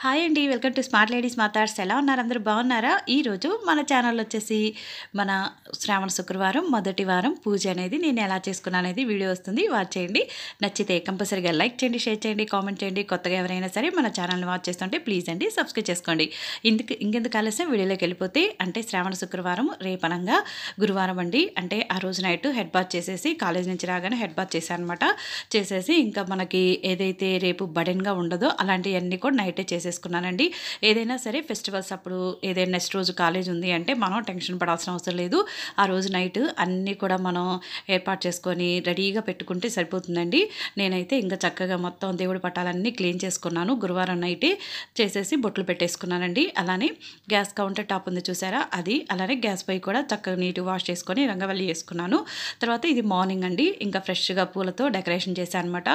Hi అండి. Welcome to smart ladies మాథాట్స్. ఎలా ఉన్నారు? అందరూ బాగున్నారా? ఈరోజు మన ఛానల్లో వచ్చేసి మన శ్రావణ శుక్రవారం మొదటి వారం పూజ అనేది నేను ఎలా చేసుకున్నాను అనేది వీడియో వస్తుంది. వాచ్ చేయండి. నచ్చితే కంపల్సరీగా లైక్ చేయండి, షేర్ చేయండి, కామెంట్ చేయండి. కొత్తగా ఎవరైనా సరే మన ఛానల్ని వాచ్ చేస్తుంటే ప్లీజ్ అండి సబ్స్క్రైబ్ చేసుకోండి. ఇంకెందుకు ఆలస్యం వీడియోలోకి వెళ్ళిపోతే, అంటే శ్రావణ శుక్రవారం రేపనంగా గురువారం అండి. అంటే ఆ రోజు నైట్ హెడ్ బాత్ చేసేసి కాలేజ్ నుంచి రాగానే హెడ్ బాత్ చేశాను అనమాట. చేసేసి ఇంకా మనకి ఏదైతే రేపు బడెన్గా ఉండదో అలాంటివన్నీ కూడా నైటే చేసేసుకున్నానండి. ఏదైనా సరే ఫెస్టివల్స్ అప్పుడు ఏదైనా నెక్స్ట్ రోజు కాలేజ్ ఉంది అంటే మనం టెన్షన్ పడాల్సిన అవసరం లేదు. ఆ రోజు నైట్ అన్నీ కూడా మనం ఏర్పాటు చేసుకొని రెడీగా పెట్టుకుంటే సరిపోతుందండి. నేనైతే ఇంకా చక్కగా మొత్తం దేవుడి పటాలన్నీ క్లీన్ చేసుకున్నాను. గురువారం నైటే చేసేసి బొట్లు పెట్టేసుకున్నానండి. అలానే గ్యాస్ కౌంటర్ టాప్ ఉంది చూసారా, అది అలానే గ్యాస్ పై కూడా చక్కగా నీట్గా వాష్ చేసుకొని రంగవల్లి వేసుకున్నాను. తర్వాత ఇది మార్నింగ్ అండి. ఇంకా ఫ్రెష్గా పూలతో డెకరేషన్ చేశాను అనమాట.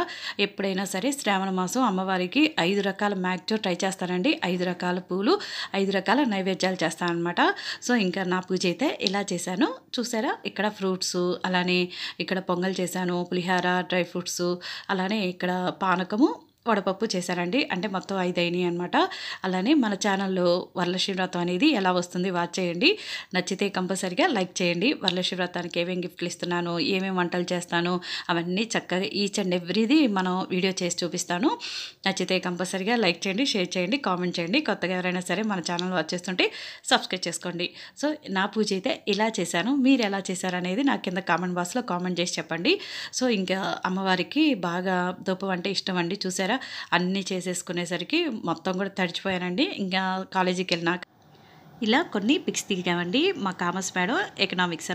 ఎప్పుడైనా సరే శ్రావణ మాసం అమ్మవారికి 5 రకాల మ్యాక్సిమం ట్రై చేస్తానండి. 5 రకాల పూలు, 5 రకాల నైవేద్యాలు చేస్తానన్నమాట. సో ఇంకా నా పూజ అయితే ఇలా చేశాను. చూసారా, ఇక్కడ ఫ్రూట్స్, అలానే ఇక్కడ పొంగల్ చేశాను, పులిహార, డ్రై ఫ్రూట్స్, అలానే ఇక్కడ పానకము, వడపప్పు చేశానండి. అంటే మొత్తం 5 అయినాయి అనమాట. అలానే మన ఛానల్లో వరలక్ష్మి వ్రతం అనేది ఎలా వస్తుంది వాచ్ చేయండి. నచ్చితే కంపల్సరీగా లైక్ చేయండి. వరలక్ష్మి వ్రతానికి ఏమేమి గిఫ్ట్లు ఇస్తున్నాను, ఏమేమి వంటలు చేస్తాను, అవన్నీ చక్కగా ఈచ్ అండ్ ఎవ్రీది మనం వీడియో చేసి చూపిస్తాను. నచ్చితే కంపల్సరీగా లైక్ చేయండి, షేర్ చేయండి, కామెంట్ చేయండి. కొత్తగా ఎవరైనా సరే మన ఛానల్ వాచ్ చేస్తుంటే సబ్స్క్రైబ్ చేసుకోండి. సో నా పూజ అయితే ఇలా చేశాను. మీరు ఎలా చేశారు అనేది నాకు కింద కామెంట్ బాక్స్లో కామెంట్ చేసి చెప్పండి. సో ఇంకా అమ్మవారికి బాగా ధూపం అంటే ఇష్టం అండి. చూసారా, అన్నీ చేసేసుకునేసరికి మొత్తం కూడా తడిచిపోయానండి. ఇంకా కాలేజీకి వెళ్ళినాక ఇలా కొన్ని పిక్స్ దిగామండి. మా కామర్స్ మేడం ఎకనామిక్స్